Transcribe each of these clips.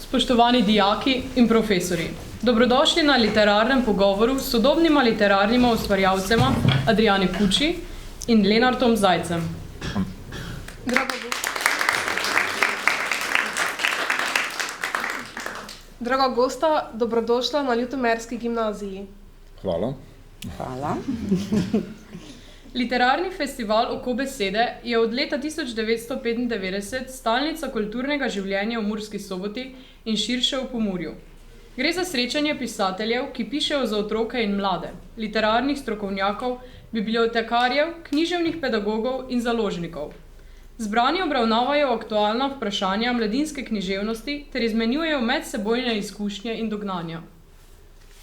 spoštovani dijaki in profesori. Dobrodošli na literarnem pogovoru s sodobnima literarnima ustvarjalcema Adriani Kuči in Lenartom Zajcem. Draga gosta, dobrodošla na Ljutomerski gimnaziji. Hvala. Hvala. Literarni festival Oko besede je od leta 1995 stalnica kulturnega življenja v Murski Soboti in širše v Pomurju. Gre za srečanje pisateljev, ki pišejo za otroke in mlade, literarnih strokovnjakov, bibliotekarjev, književnih pedagogov in založnikov. Zbrani obravnavajo aktualna vprašanja mladinske književnosti ter izmenjujejo medsebojne izkušnje in dognanja.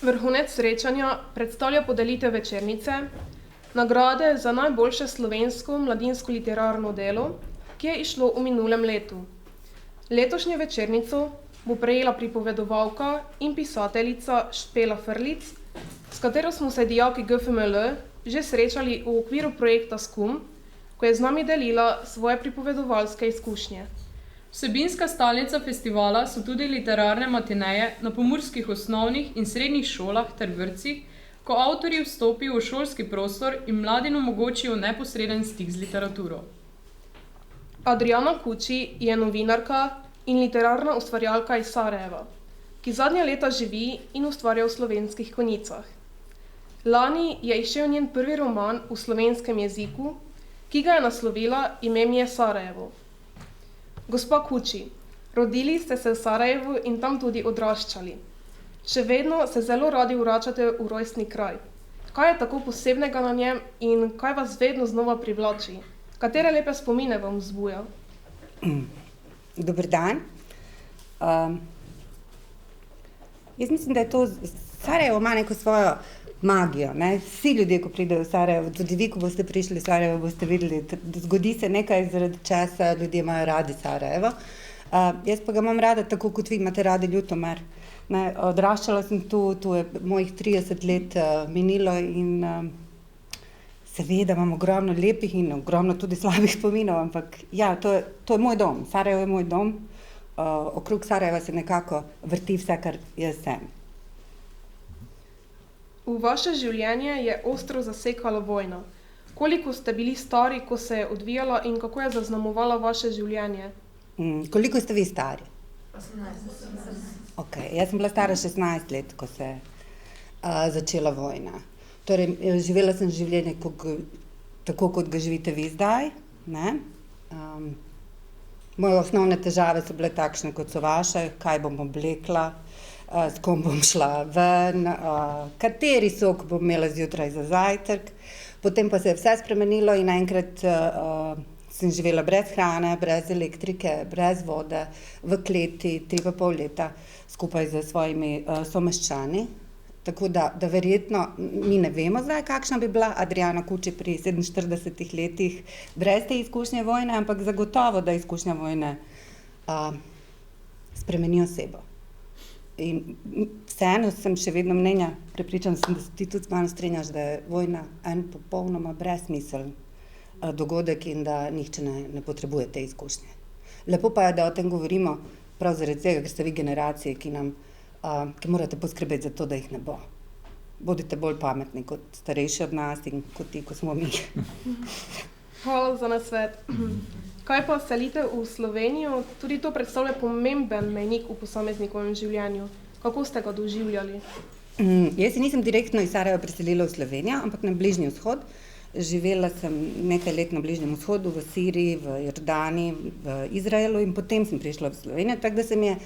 Vrhunec srečanja predstavlja podelitev večernice, nagrade za najboljše slovensko mladinsko literarno delo, ki je izšlo v minulem letu. Letošnjo večernico bo prejela pripovedovalka in pisateljica Špela Frlic, s katero smo se dijaki GFML že srečali v okviru projekta SKUM, ko je z nami delila svoje pripovedovalske izkušnje. Vsebinska stalnica festivala so tudi literarne matineje na pomurskih osnovnih in srednjih šolah ter vrtcih, ko avtorji vstopijo v šolski prostor in mladim omogočijo neposreden stik z literaturo. Adriana Kuči je novinarka in literarna ustvarjalka iz Sarajeva, ki zadnja leta živi in ustvarja v Slovenskih Konjicah. Lani je izšel njen prvi roman v slovenskem jeziku, ki ga je naslovila Ime mi je Sarajevo. Gospa Kuči, rodili ste se v Sarajevu in tam tudi odraščali. Še vedno se zelo radi vračate v rojstni kraj. Kaj je tako posebnega na njem in kaj vas vedno znova privlači? Katere lepe spomine vam vzbuja? Dober dan. Jaz mislim, da je to Sarajevo ima neko svojo magijo. Ne? Vsi ljudje, ko pridejo v Sarajevo, tudi vi, ko boste prišli v Sarajevo, boste videli, da zgodi se nekaj, zaradi česa ljudje imajo radi Sarajevo. Jaz pa ga imam rada tako, kot vi imate radi Ljutomer. Ne, odraščala sem tu je mojih 30 let minilo in seveda imam ogromno lepih in ogromno tudi slabih spominov, ampak ja, to je moj dom, Sarajevo je moj dom, okrog Sarajeva se nekako vrti vse, kar jaz sem. V vaše življenje je ostro zasekala vojna. Koliko ste bili stari, ko se je odvijala in kako je zaznamovala vaše življenje? Koliko ste vi stari? 18. Ok, jaz sem bila stara 16 let, ko se je začela vojna. Torej, živela sem življenje tako, kot ga živite vi zdaj. Ne? Moje osnovne težave so bile takšne, kot so vaše, kaj bom oblekla, s kom bom šla ven, kateri sok bom imela zjutraj za zajtrk. Potem pa se je vse spremenilo in naenkrat sem živela brez hrane, brez elektrike, brez vode, v kleti 3,5 leta skupaj z svojimi someščani. Tako da verjetno mi ne vemo zdaj, kakšna bi bila Adriana Kuči pri 47 letih brez te izkušnje vojne, ampak zagotovo, da izkušnja vojne spremeni osebo. In vseeno sem še vedno mnenja, prepričana sem, da se ti tudi z mano strinjaš, da je vojna en popolnoma brezsmiseln dogodek in da nihče ne potrebuje te izkušnje. Lepo pa je, da o tem govorimo prav zaradi tega, ker ste vi generacije, ki morate poskrbeti za to, da jih ne bo. Bodite bolj pametni kot starejši od nas in kot ti, ko smo mi. Hvala za nasvet. Kaj pa selitev v Slovenijo? Tudi to predstavlja pomemben mejnik v posameznikovem življenju. Kako ste ga doživljali? Jaz se nisem direktno iz Sarajeva preselila v Slovenijo, ampak na Bližnji vzhod. Živela sem nekaj let na Bližnjem vzhodu, v Siriji, v Jordaniji, v Izraelu in potem sem prišla v Slovenijo, tako da se mi je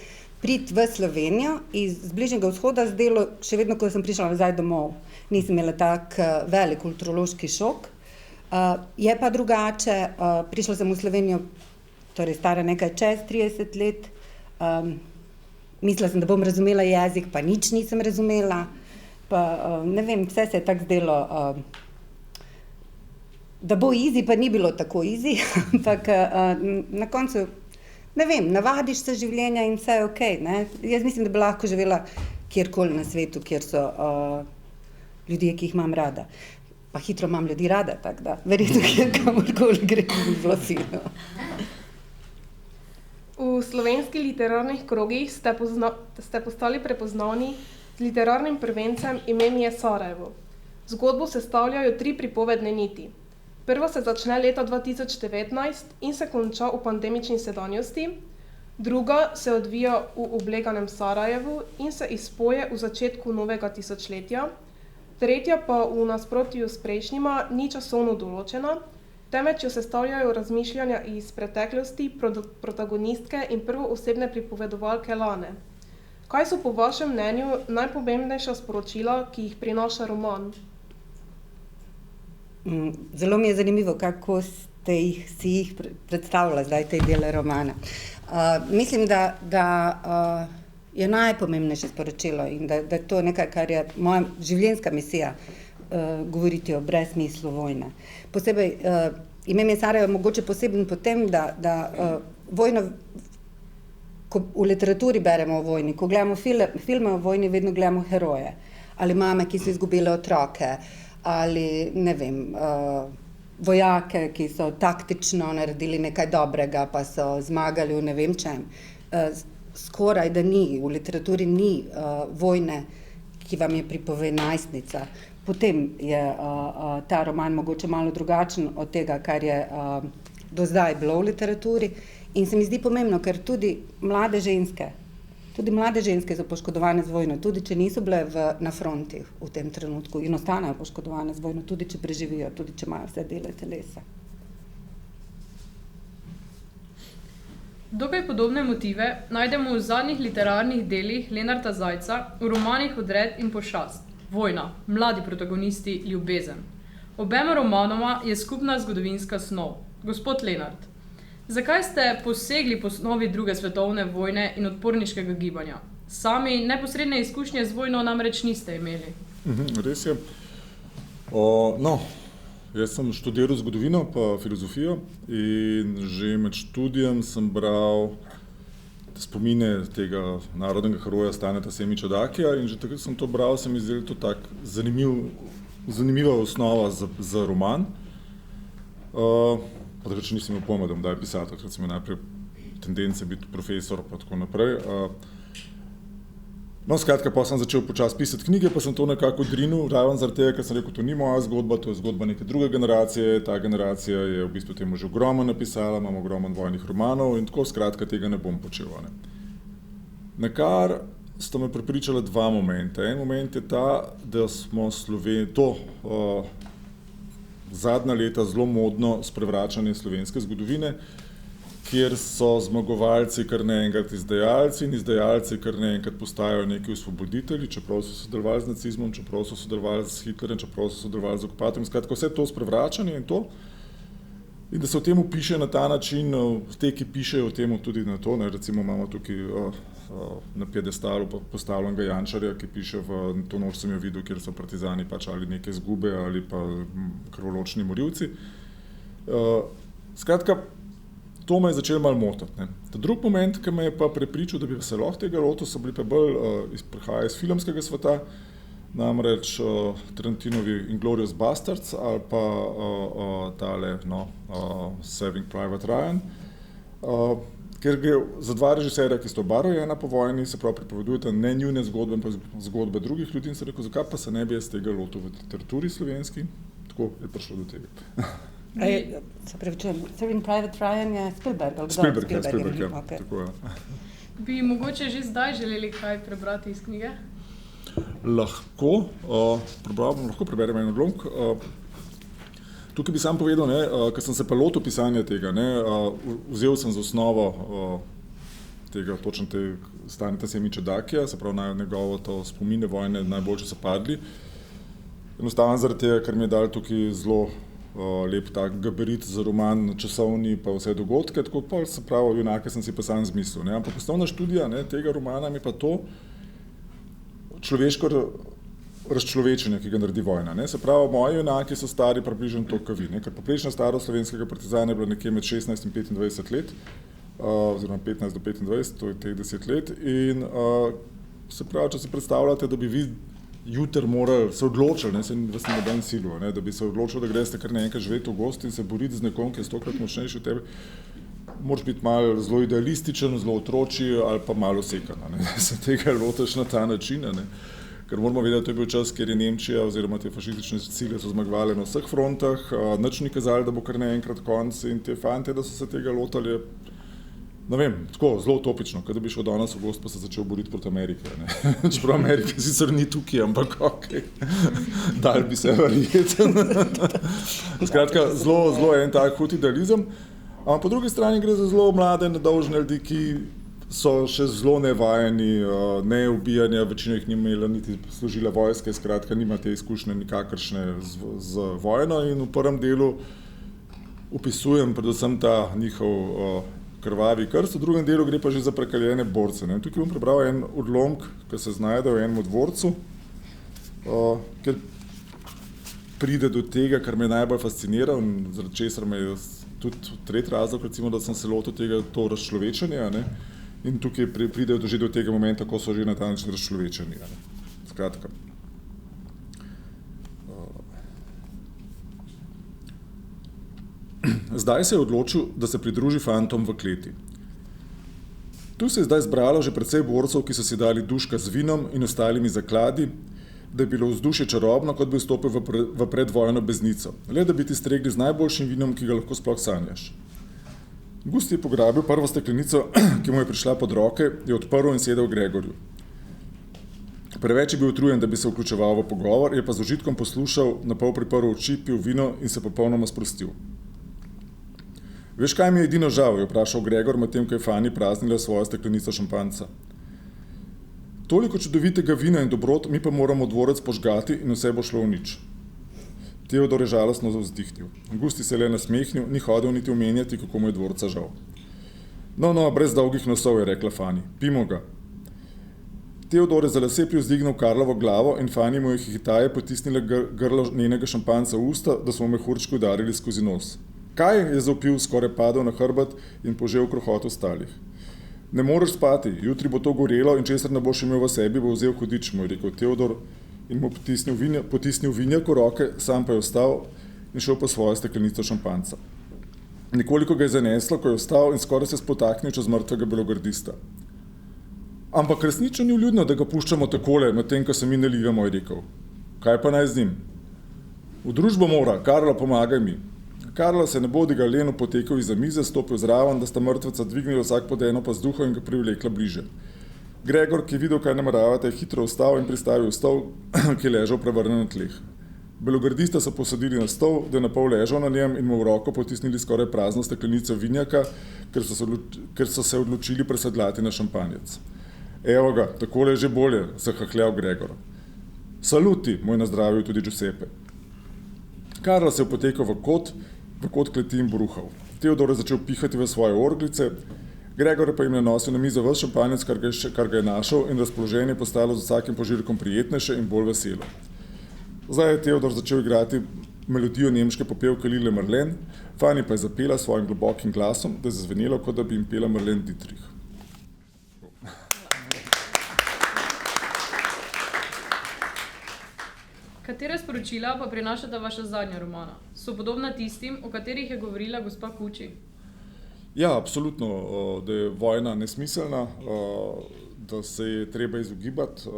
priti v Slovenijo iz Bližnjega vzhoda zdelo, še vedno, ko sem prišla nazaj domov. Nisem imela tak velik kulturološki šok. Je pa drugače, prišla sem v Slovenijo, torej stara nekaj čez 30 let, mislila sem, da bom razumela jezik, pa nič nisem razumela, pa ne vem, vse se je tako zdelo, da bo easy, pa ni bilo tako easy, ampak na koncu, ne vem, navadiš se življenja in vse je okej, ne. Jaz mislim, da bi lahko živela kjerkoli na svetu, kjer so ljudje, ki jih imam rada. Pa hitro imam ljudi rada, tako da verjetno kamorkoli gre, bi bilo fino. V slovenskih literarnih krogih ste postali prepoznavni z literarnim prvencem Ime mi je Sarajevo. Zgodbo sestavljajo 3 pripovedne niti. Prva se začne leta 2019 in se konča v pandemični sedanjosti, druga se odvija v obleganem Sarajevu in se izpoje v začetku novega tisočletja, tretja pa v nasprotju s prejšnjima ni časovno določena, temveč jo sestavljajo razmišljanja iz preteklosti protagonistke in prvoosebne pripovedovalke Lane. Kaj so po vašem mnenju najpomembnejša sporočila, ki jih prinaša roman? Zelo mi je zanimivo, kako ste si jih predstavljali zdaj te dele romana. Mislim, da je najpomembnejše sporočilo in da je to nekaj, kar je moja življenjska misija, govoriti o brezsmislu vojne. Posebej, Ime mi je Sarajevo mogoče poseben po tem, da vojno, ko v literaturi beremo o vojni, ko gledamo filme o vojni, vedno gledamo heroje. Ali mame, ki so izgubile otroke, ali ne vem, vojake, ki so taktično naredili nekaj dobrega, pa so zmagali v ne vem čem. Skoraj da ni, v literaturi ni vojne, ki vam je pripove najstnica. Potem je ta roman mogoče malo drugačen od tega, kar je do zdaj bilo v literaturi. In se mi zdi pomembno, ker tudi mlade ženske so poškodovane z vojno, tudi če niso bile na fronti v tem trenutku in ostanejo poškodovane z vojno, tudi če preživijo, tudi če imajo vse dele telesa. Dokaj podobne motive najdemo v zadnjih literarnih delih Lenarta Zajca, v romanih Odred in Pošast. Vojna, mladi protagonisti, ljubezen. Obema romanoma je skupna zgodovinska snov. Gospod Lenart, zakaj ste posegli po snovi druge svetovne vojne in odporniškega gibanja? Sami neposredne izkušnje z vojno namreč niste imeli. Res je. Jaz sem študiral zgodovino pa filozofijo in že med študijem sem bral spomine tega narodnega heroja Staneta Semiča Dakija in že takrat sem to bral, se mi zdelo to tak zanimiva osnova za roman. Pa takrat še nisem imel pojma, da bom daj pisati, takrat sem imel najprej tendence biti profesor pa tako naprej. Skratka, pa sem začel počasi pisati knjige, pa sem to nekako odrinil, raven zaradi tega, ker sem rekel, to ni moja zgodba, to je zgodba neke druge generacije, ta generacija je v bistvu temu že ogromno napisala, imam ogromno vojnih romanov in tako, skratka, tega ne bom počel. Na kar sta me prepričala 2 momenta. En moment je ta, da smo zadnja leta zelo modno sprevračanje slovenske zgodovine, kjer so zmagovalci kar naenkrat izdajalci in izdajalci kar naenkrat postajajo neki osvoboditelji, čeprav so sodelovali z nacizmom, čeprav so sodelovali z Hitlerjem, čeprav so sodelovali z okupatorjem. Skratka, vse to sprevračanje in to. In da se o tem piše na ta način, te, ki pišejo o tem tudi na to, recimo imamo tukaj na piedestalu postavljenega Jančarja, ki piše v To noč sem jo videl, kjer so partizani pač ali neke izgube ali pa krvoločni morilci. Skratka, to me je začelo malo motiti. Drug moment, ki me je pa prepričal, da bi se lahko tega lotil, so bili pa bolj prihajajo iz filmskega sveta, namreč Tarantinovi Inglourious Basterds ali pa Saving Private Ryan, ker gre za 2 režiserja, ki sta oba rojena po vojni, se pravi pripovedujeta ne njune zgodbe, pa zgodbe drugih ljudi in se rekel, zakaj pa se ne bi jaz tega lotil v literaturi slovenski, tako je prišlo do tega. Se pravičujem, Saving Private Ryan je Spielberg, okay. Tako je. Bi mogoče že zdaj želeli kaj prebrati iz knjige? Lahko preberem en odlomek. Tukaj bi sam povedal, ker sem se pa lotil pisanja tega, vzel sem za osnovo tega, točno te Staneta Semiča Dakija, se pravi njegovo to spomine vojne najboljše so padli. Enostavno zaradi tega, ker mi je dal tukaj zelo lep tak gabarit za roman, časovni pa vse dogodke, tako pa se pravi, junake sem si pa sam zmislil. Ampak osnovna študija tega romana mi pa to človeško razčlovečenje, ki ga naredi vojna. Se pravi, moji junaki so stari približno toliko vi, ker poprečna starost slovenskega partizana je bila nekje med 16 in 25 let, oziroma 15 do 25, to je teh 10 let. In se pravi, če si predstavljate, da bi vi jutri morali se odločili, se vas ne noben silil, da bi se odločili, da greste kar naenkrat živeti v gosti in se boriti z nekom, ki je 100-krat močnejši od tebe. moraš biti malo zelo idealističen, zelo otročji ali pa malo sekan, da se tega lotiš na ta način. Ker moramo vedeti, da to je bil čas, kjer je Nemčija oziroma te fašistične sile so zmagovale na vseh frontah, nič ni kazali, da bo kar naenkrat konc in te fante, da so se tega lotali, ne vem, tako, zelo utopično, kot da bi šel danes v gost pa se začel boriti proti Ameriki. Čeprav Amerika sicer ni tukaj, ampak okej, dal bi se verjeti. Skratka, zelo en tak hud idealizem. Ampak po drugi strani gre za zelo mlade, nedolžne ljudi, ki so še zelo nevajeni, ne ubijanja, večina jih ni imela niti služila vojske, skratka nima te izkušnje nikakršne z vojno in v prvem delu opisujem predvsem ta njihov krvavi krst, v drugem delu gre pa že za prekaljene borce. Tukaj bom prebral en odlomek, ki se znajde v enem dvorcu, ker pride do tega, kar me najbolj fascinira in zaradi česar me je tudi tretji razlog, recimo, da sem se lotil tega to razčlovečenja, in tukaj pridejo že do tega momenta, ko so že na ta način razčlovečeni. Skratka. Zdaj se je odločil, da se pridruži fantom v kleti. Tu se je zdaj zbralo že precej borcev, ki so si dali duška z vinom in ostalimi zakladi, da je bilo vzdušje čarobno, kot bi vstopil v predvojno beznico, le da bi ti stregli z najboljšim vinom, ki ga lahko sploh sanjaš. Gusti je pograbil prvo steklenico, ki mu je prišla pod roke, je odprl in sedel Gregorju. Preveč je bil utrujen, da bi se vključeval v pogovor, je pa z užitkom poslušal, napol priprl oči, pil vino in se popolnoma sprostil. Veš, kaj mi je edino žal, je vprašal Gregor, medtem ko je Fani praznila svojo steklenico šampanjca. Toliko čudovitega vina in dobrot, mi pa moramo dvorec požgati in vse bo šlo v nič. Teodor je žalostno vzdihnil. Gusti se je le nasmehnil, ni hodil niti omenjati, kako mu je dvorca žal. No, brez dolgih nosov, je rekla Fani. Pimo ga. Teodor je za lase privzdignil Karlovo glavo in Fani mu je hihitaje potisnila grlo njenega šampanjca v usta, da smo mehurčki udarili skozi nos. Kaj? Je zavpil, skoraj padel na hrbet in požel krohot ostalih. Ne moreš spati, jutri bo to gorelo in česar ne boš imel v sebi, bo vzel hudič, mu je rekel Teodor in mu potisnil vinjak v roke, sam pa je vstal in šel po svojo steklenico šampanjca. Nekoliko ga je zaneslo, ko je vstal in skoraj se spotaknil čez mrtvega belogardista. Ampak resnično ni vljudno, da ga puščamo takole, medtem ko se mi nalijamo, je rekel. Kaj pa naj z njim? V družbo mora, Karlo, pomagaj mi. Karlo se ne bodi ga leno potekel iza mize, stopil zraven, da sta mrtveca dvignila vsak pod eno pazduho in ga privlekla bliže. Gregor, ki je videl, kaj nameravate, je hitro vstal in pristavil stol, ki je ležal prevrnen na tleh. Belogardista so posadili na stol, da je napol ležal na njem in mu v roko potisnili skoraj prazno steklenico vinjaka, ker so se odločili presedlati na šampanjec. Evo ga, takole je že bolje, se hahljal Gregor. Saluti, mu je nazdravil tudi Giuseppe. Karlo se je potekal v kot kleti in bruhal. Teodor je začel pihati v svoje orglice, Gregor pa jim je nosil na mizo ves šampanjec, kar ga je našel in razpoloženje postalo z vsakim požirkom prijetnejše in bolj veselo. Zdaj je Teodor začel igrati melodijo nemške popevke Lille Marlen, Fani pa je zapela svojim globokim glasom, da je zazvenelo, kot da bi jim pela Marlen Dietrich. Katera sporočila pa prinašata vaša zadnja romana? So podobna tistim, o katerih je govorila gospa Kuči? Ja, absolutno, da je vojna nesmiselna, da se je treba izogibati.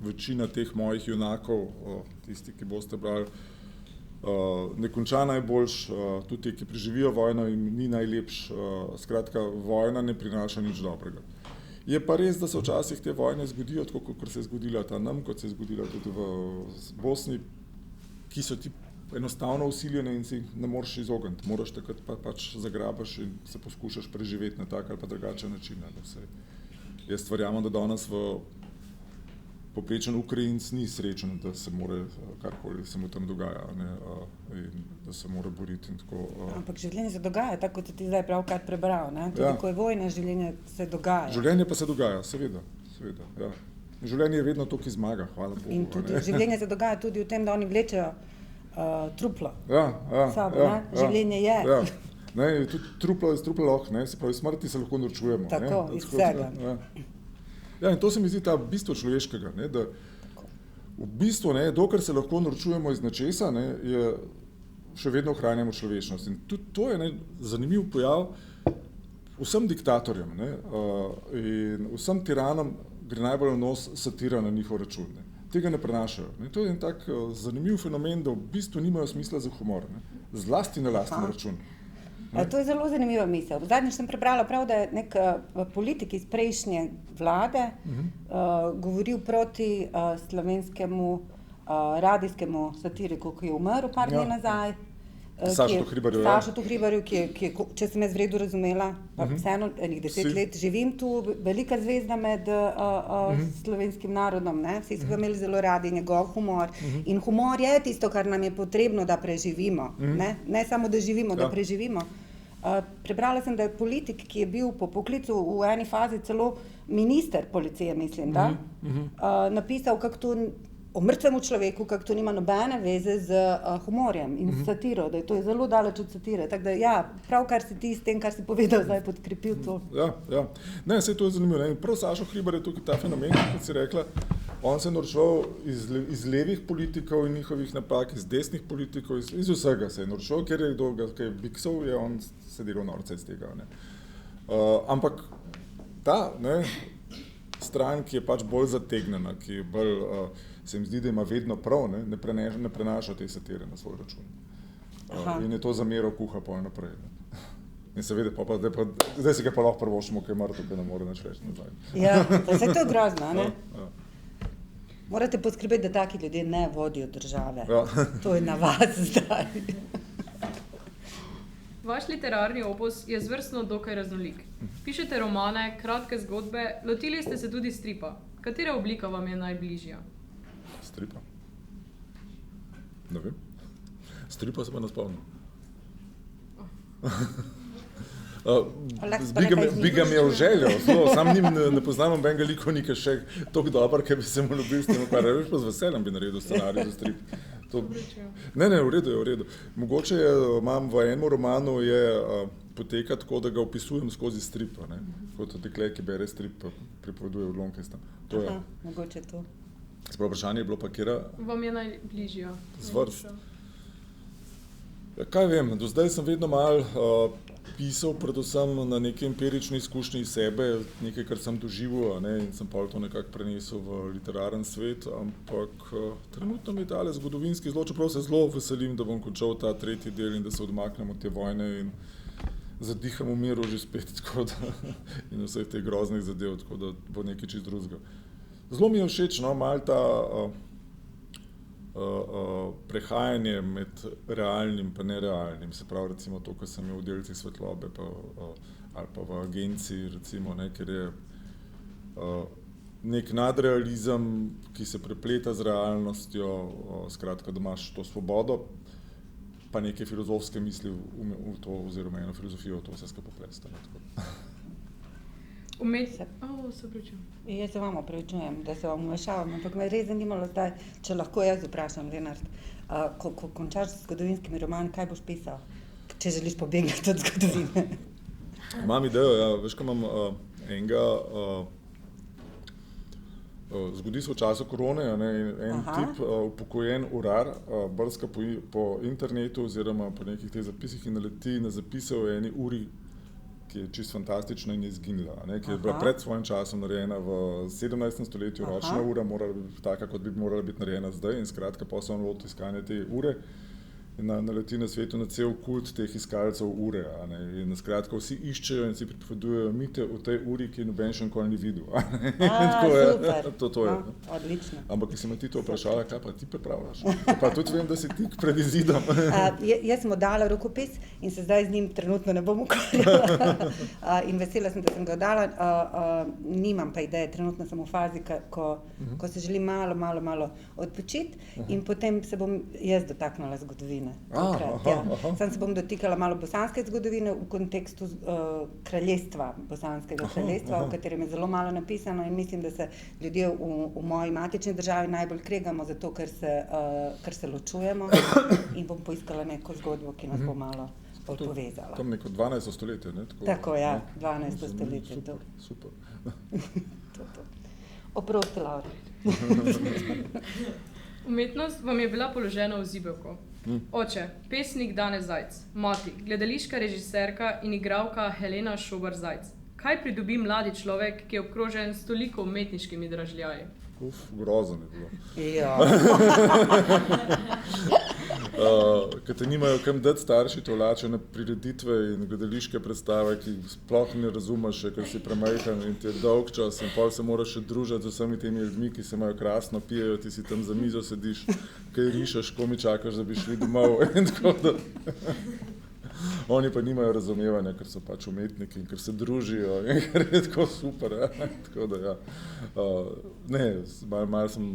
Večina teh mojih junakov, tisti, ki boste brali, ne konča najboljš, tudi ti, ki preživijo vojno, jim ni najlepš. Skratka, vojna ne prinaša nič dobrega. Je pa res, da se včasih te vojne zgodijo, tako kot se je zgodila ta nam, kot se je zgodila tudi v Bosni, ki so ti enostavno vsiljene in si ne moreš izogniti. Moraš takrat pač zagrabaš in se poskušaš preživeti na tak ali pa drugačen način. Jaz verjamem, da danes povprečen Ukrajinec ni srečen, da se more karkoli se mu tam dogaja, in da se mora boriti in tako. Ampak življenje se dogaja, tako kot ti zdaj pravkar prebral, ne? Tudi ko je vojna, življenje se dogaja. Življenje pa se dogaja, seveda, ja. Življenje je vedno to, ki zmaga, hvala Bogu. In tudi življenje se dogaja tudi v tem, da oni vlečejo truplo. Sabo, življenje je. Ja. Tudi truplo lahko, se pravi, smrti se lahko norčujemo. Tako, iz vsega. Ja, in to se mi zdi ta bistvo človeškega, da v bistvu, dokler se lahko norčujemo iz nečesa, je še vedno ohranjamo človečnost. In tudi to je zanimiv pojav vsem diktatorjem, ne, in vsem tiranom gre najbolj v nos satira na njihov račun. Ne. Tega ne prenašajo. Ne. To je en tak zanimiv fenomen, da v bistvu nimajo smisla za humor, ne. Zlasti na lasten račun. To je zelo zanimiva misel. Zadnjič sem prebrala prav, da je nek politik iz prejšnje vlade govoril proti slovenskemu radijskemu satiriku, ki je umrl par dni nazaj. Sašo Hribarju, ki je, če sem jaz v redu razumela, pa vseeno enih 10 let živim tu, velika zvezda med slovenskim narodom, ne? Vsi so ga imeli zelo radi, njegov humor. In humor je tisto, kar nam je potrebno, da preživimo. Ne samo, da živimo, da preživimo. Prebrala sem, da je politik, ki je bil po poklicu v eni fazi celo minister policije, mislim, da, napisal, kako to o mrtvemu človeku, kako to nima nobene veze z humorjem in satiro, da je to zelo daleč od satire. Tako da ja, prav kar si ti s tem, kar si povedal, zdaj podkrepil to. Ja. Ne, saj to je zanimivo. Ne? Prav Sašo Hribar je tukaj ta fenomen, kot si rekla, on se je norčeval iz levih politikov in njihovih napak, iz desnih politikov, iz vsega se je norčeval, ker je kdo kaj biksov, je on se delal norce iz tega. Ne? Ampak ta stran, ki je pač bolj zategnjena, ki je bolj se mi zdi, da ima vedno prav, ne prenaša te satire na svoj račun. In je to zameral kuha pol naprej. Ne. In seveda, zdaj si ga pa lahko prvošimo, ki je mrtev, ki ne more nič reči nazaj. Ja, vse to je grozno, ne? Ja. Morate poskrbeti, da taki ljudje ne vodijo države. Ja. To je na vas zdaj. Vaš literarni opus je zvrstno dokaj raznolik. Pišete romane, kratke zgodbe, lotili ste se tudi stripa. Katera oblika vam je najbližja? Stripa. Ne vem. Stripa se pa ne spomnim. Bi ga imel željo, sam njim ne poznam nobenega likovnika še toliko dober, ker bi se mu ljubil s tem ukvarjal. Veš pa z veseljem bi naredil scenarij za strip. Ne, v redu. Mogoče imam v enem romanu poteka tako, da ga opisujem skozi strip, ne? Kot dekle, ki bere strip, pripoveduje odlomke s tem. Mogoče to. Sprav vprašanje je bilo pa, kjera? Vam je najbližja. Zvrst. Ja, kaj vem, do zdaj sem vedno malo pisal predvsem na neke empirične izkušnje iz sebe, nekaj, kar sem doživel, ne, in sem pa to nekako prenesel v literaren svet, ampak trenutno mi je tale zgodovinski zelo, čeprav se zelo veselim, da bom končal ta tretji del in da se odmaknem od te vojne in zadiham v miru že spet, tako da, in vseh teh groznih zadev, tako da bo nekaj čist drugega. Zelo mi je všeč, malo ta prehajanje med realnim pa nerealnim, se pravi recimo to, ko sem imel v Delcih svetlobe ali pa v agenciji, recimo, ker je nek nadrealizem, ki se prepleta z realnostjo, skratka, da imaš to svobodo, pa neke filozofske misli v to, oziroma eno filozofijo v to vse skupaj poplesta. Se pričujem. Jaz se vam opravičujem, da se vam vmešavam, ampak me res zanimalo zdaj, če lahko jaz vprašam, Lenart, ko končaš s zgodovinskimi romani, kaj boš pisal, če želiš pobegati od zgodovine? Imam idejo, ja, veš, ko imam enega, zgodi se v času korone, en tip upokojen urar, brska po internetu oziroma po nekih teh zapisih in naleti na zapise o eni uri, ki je čisto fantastična in je izginila, ki je bila pred svojim časom narejena v 17. stoletju, ročna ura, morala biti taka, kot bi morala biti narejena zdaj, in skratka pa se on loti iskanja te ure in naleti na svetu na cel kult teh iskalcev ure, in skratka vsi iščejo in si pripovedujejo mite o tej uri, ki noben še nikoli ni videl. Super. To je. Odlično. Ampak, ki si me ti to vprašala, kaj pa ti pripravljaš? Pa tudi vem, da si tik pred izidom. Jaz sem oddala rokopis in se zdaj z njim trenutno ne bom ukvarjala. In vesela sem, da sem ga oddala. Nimam pa ideje, trenutno sem v fazi, ko se želim malo odpočiti in potem se bom jaz dotaknila zgodovine. Sam se bom dotikala malo bosanske zgodovine v kontekstu kraljestva, bosanskega kraljestva, o katerem je zelo malo napisano in mislim, da se ljudje v moji matični državi najbolj kregamo zato, ker se ločujemo in bom poiskala neko zgodbo, ki nas bo malo bolj povezala. Tam neko 12. stoletje, ne? Tako, ja, 12. stoletje. Super. Oprosti, Laura. Umetnost vam je bila položena v zibelko. Oče, pesnik Dane Zajc. Mati, gledališka režiserka in igralka Helena Šobar Zajc. Kaj pridobi mladi človek, ki je obkrožen s toliko umetniškimi dražljaji? Grozen je bilo. Ja. Ker te nimajo kam dati starši, te vlačijo na prireditve in gledališke predstave, ki sploh ne razumeš, ker si premajhen in ti je dolg čas in pol se moraš še družiti z vsemi temi ljudmi, ki se imajo krasno, pijejo, ti si tam za mizo sediš, kaj rišeš, komi čakaš, da bi šli domov in tako da. Oni pa nimajo razumevanja, ker so pač umetniki in ker se družijo in ker je tako super. Tako da, ja. Malo sem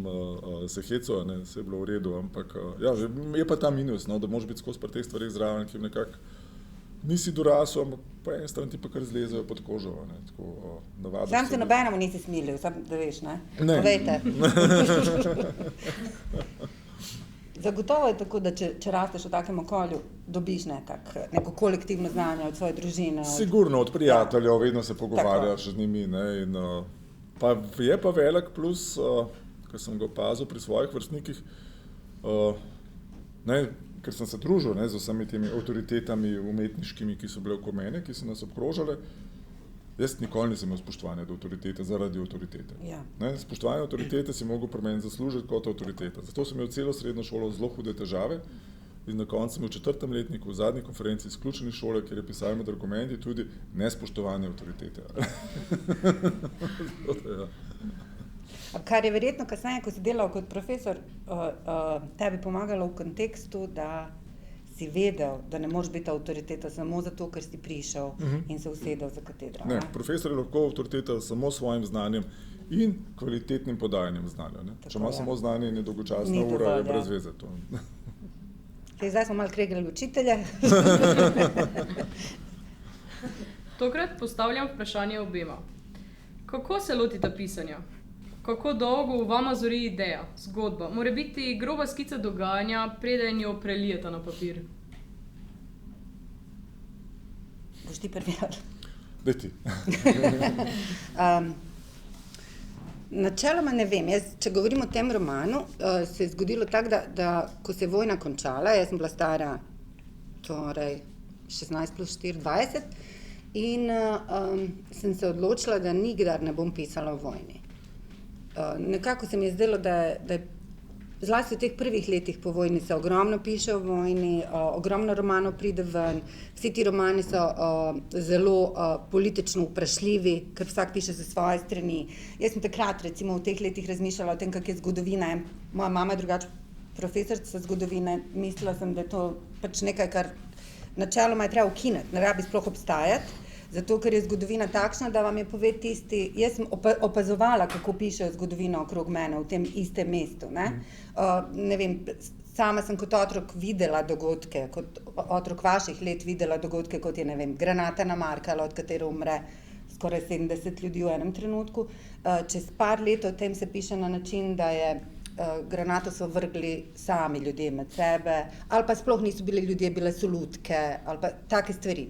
se hecel, vse je bilo v redu, ampak ja, je pa ta minus, da moraš biti skozi pri teh stvarih zraven, ki nekako nisi dorasel, ampak po eni strani ti pa kar zlezejo pod kožo. Sam se nobenemu nisi smilil, sam da veš, ne? Ne. Povejte. Zagotovo je tako, da če rasteš v takem okolju, dobiš neko kolektivno znanje od svoje družine. Sigurno, od prijateljev, vedno se pogovarjaš z njimi. Pa je pa velik plus, ker sem ga opazil pri svojih vrstnikih, ker sem se družil z vsemi temi avtoritetami umetniškimi, ki so bile okoli mene, ki so nas obkrožale. Jaz nikoli nisem imel spoštovanja do avtoritete zaradi avtoritete. Ja. Spoštovanje avtoritete si mogel pri meni zaslužiti kot avtoriteta. Zato sem imel celo srednjo šolo zelo hude težave in na koncu sem v 4. letniku, v zadnji konferenci izključene šole, kjer je pisal med argumenti tudi nespoštovanje avtoritete. Kar je verjetno kasneje, ko si delal kot profesor, tebi pomagalo v kontekstu, da si vedel, da ne moreš biti avtoriteta samo zato, ker si prišel in se usedel za katedro. Ne, profesor je lahko avtoriteta samo s svojim znanjem in kvalitetnim podajanjem znanja. Če ima samo znanje in je dolgočasna ura, je brez veze to. Zdaj smo malo kregali učitelje. Tokrat postavljam vprašanje obema. Kako se lotita pisanja? Kako dolgo v vama zori ideja, zgodba? Mora biti groba skica dogajanja, preden jo prelijeta na papir? Boš ti prvi? Daj ti. Načeloma ne vem. Če govorim o tem romanu, se je zgodilo tako, da ko se je vojna končala, jaz sem bila stara 16 plus 4, 20 in sem se odločila, da nikdar ne bom pisala o vojni. Nekako se mi je zdelo, da je zlasti v teh prvih letih po vojni se ogromno piše o vojni, ogromno romanov pride ven, vsi ti romani so zelo politično vprašljivi, ker vsak piše za svoje strani. Jaz sem takrat recimo v teh letih razmišljala o tem, kak je zgodovina. Moja mama je drugače profesorica zgodovine, mislila sem, da je to pač nekaj, kar načeloma je treba ukiniti, ne rabi sploh obstajati. Zato, ker je zgodovina takšna, da vam je pove tisti, jaz sem opazovala, kako pišejo zgodovino okrog mene v tem istem mestu. Ne vem, sama sem kot otrok videla dogodke, kot otrok vaših let videla dogodke, kot je, ne vem, granata na Markalo, od katere umre skoraj 70 ljudi v enem trenutku. Čez par let o tem se piše na način, da je granato so vrgli sami ljudje med sebe, ali pa sploh niso bili ljudje, bile so lutke, ali pa take stvari.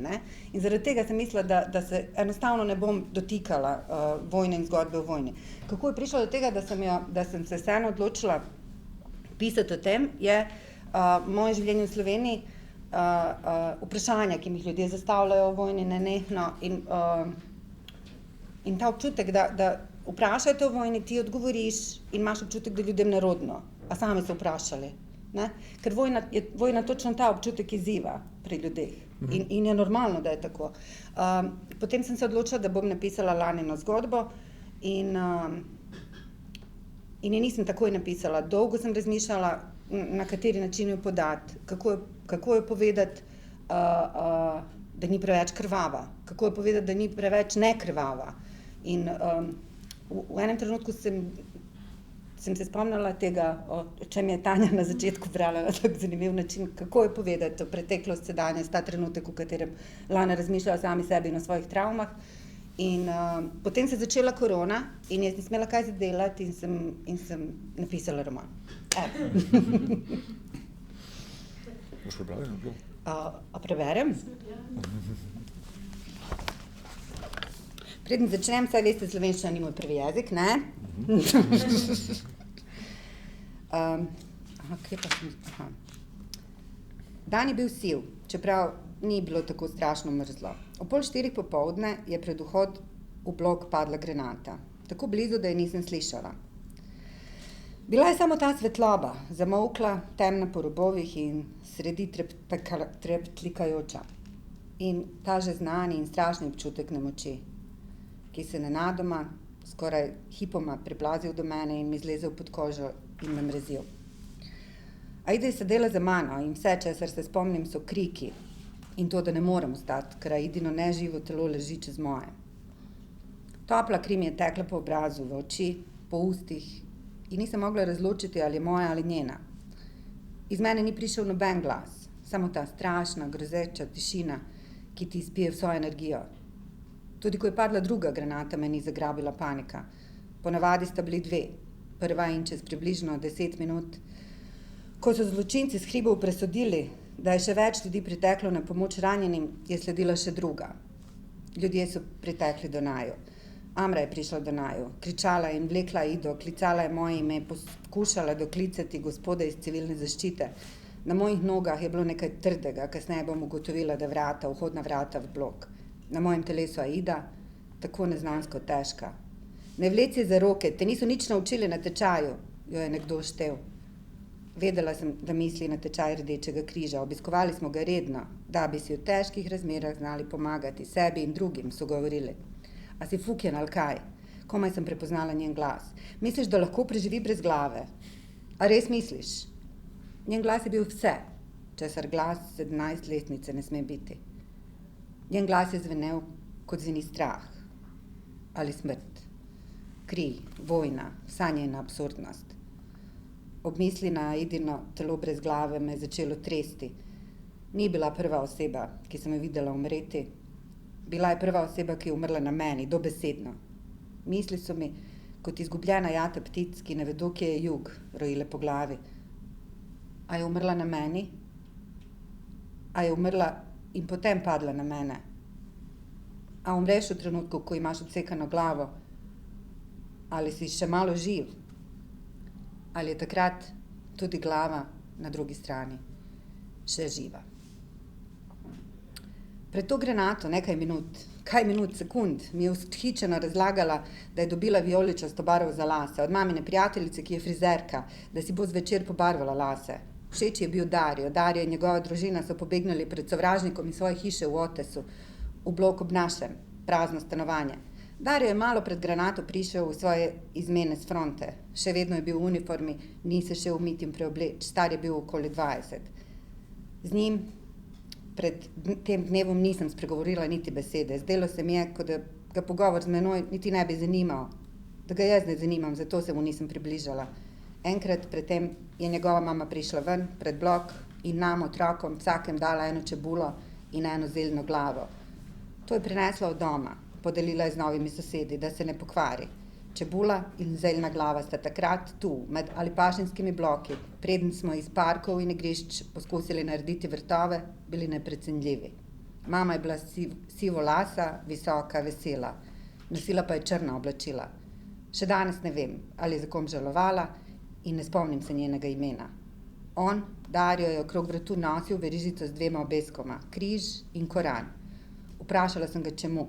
In zaradi tega sem mislila, da se enostavno ne bom dotikala vojne in zgodbe o vojni. Kako je prišlo do tega, da sem se vseeno odločila pisati o tem, je moje življenje v Sloveniji, vprašanja, ki mi jih ljudje zastavljajo o vojni nenehno in ta občutek, da vprašajte o vojni, ti odgovoriš in imaš občutek, da ljudem nerodno, a sami so vprašali. Ker vojna točno ta občutek izziva pri ljudeh in je normalno, da je tako. Potem sem se odločila, da bom napisala Lanino zgodbo in je nisem takoj napisala. Dolgo sem razmišljala, na kateri način jo podati, kako jo povedati, da ni preveč krvava, kako jo povedati, da ni preveč nekrvava. In v enem trenutku sem se spomnila tega, o čem je Tanja na začetku brala na tak zanimiv način, kako je povedati o preteklost, sedanjost, ta trenutek, v katerem Lana razmišlja o sami sebi in o svojih travmah. In potem se je začela korona in jaz nisem imela kaj za delati in sem napisala roman. Boš prebrala eno blog? A preberem? Preden začnem, saj veste, slovenščina ni moj prvi jezik, ne? Kje pa sem? Dan je bil siv, čeprav ni bilo tako strašno mrzlo. Ob 3:30 popoldne je pred vhod v blok padla granata. Tako blizu, da je nisem slišala. Bila je samo ta svetloba, zamolkla, temna po robovih in sredi treptlikajoča. In ta že znani in strašni občutek nemoči, ki se nenadoma, skoraj hipoma priplazil do mene in mi zlezel pod kožo in me mrezil. Aida je sedela za mano in vse, česar se spomnim, so kriki in to, da ne morem ostati, ker Aidino neživo telo leži čez moje. Topla kri mi je tekla po obrazu, v oči, po ustih in nisem mogla razločiti, ali je moja ali njena. Iz mene ni prišel noben glas, samo ta strašna, grozeča tišina, ki ti izpije vso energijo. Tudi ko je padla druga granata, me ni zagrabila panika. Ponavadi sta bili 2, prva in čez približno 10 minut. Ko so zločinci s hribov presodili, da je še več ljudi priteklo na pomoč ranjenim, je sledila še druga. Ljudje so pritekli do naju. Amra je prišla do naju, kričala in vlekla Aido, klicala je moje ime, poskušala doklicati gospoda iz civilne zaščite. Na mojih nogah je bilo nekaj trdega, kasneje bom ugotovila, da vhodna vrata v blok. Na mojem telesu Aida, tako neznansko težka. Ne vleci za roke, te niso nič naučili na tečaju, jo je nekdo štel. Vedela sem, da misli na tečaj Rdečega križa, obiskovali smo ga redno, da bi si v težkih razmerah znali pomagati sebi in drugim, so govorili. A si fukjen ali kaj? Komaj sem prepoznala njen glas. Misliš, da lahko preživi brez glave? A res misliš? Njen glas je bil vse, česar glas 17-letnice ne sme biti. Njen glas je zvenel, kot zveni strah ali smrt, kri, vojna, vsa njena absurdnost. Ob misli na Aidino telo brez glave me je začelo tresti. Ni bila prva oseba, ki sem jo videla umreti. Bila je prva oseba, ki je umrla na meni, dobesedno. Misli so mi, kot izgubljena jata ptic, ki ne vedo, kje je jug, rojile po glavi. A je umrla na meni? A je umrla in potem padla na mene? A umreš v trenutku, ko imaš odsekano glavo? Ali si še malo živ? Ali je takrat tudi glava na drugi strani še živa? Pred to granato nekaj minut, sekund, mi je vzhičeno razlagala, da je dobila vijoličasto barvo za lase, od mamine prijateljice, ki je frizerka, da si bo zvečer pobarvala lase. Všeč je bil Dario. Dario in njegova družina so pobegnili pred sovražnikom iz svoje hiše v Otesu, v blok ob našem, prazno stanovanje. Dario je malo pred granato prišel v svoje izmene s fronte. Še vedno je bil v uniformi, ni se še umiti in preobleč, star je bil okoli 20. Z njim pred tem dnevom nisem spregovorila niti besede. Zdelo se mi je, kot da ga pogovor z menoj niti ne bi zanimal, da ga jaz ne zanimam, zato se mu nisem približala. Enkrat pred tem je njegova mama prišla ven, pred blok in nam, otrokom, vsakem dala eno čebulo in eno zeljno glavo. To je prinesla od doma. Podelila je z novimi sosedi, da se ne pokvari. Čebula in zeljna glava sta takrat tu, med alipašinskimi bloki, preden smo iz parkov in igrišč poskusili narediti vrtove, bili neprecenljivi. Mama je bila sivolasa, visoka, vesela. Nosila pa je črna oblačila. Še danes ne vem, ali je za kom žalovala in ne spomnim se njenega imena. On, Dario, je okrog vratu nosil verižico z 2 obeskoma, križ in koran. Vprašala sem ga, čemu.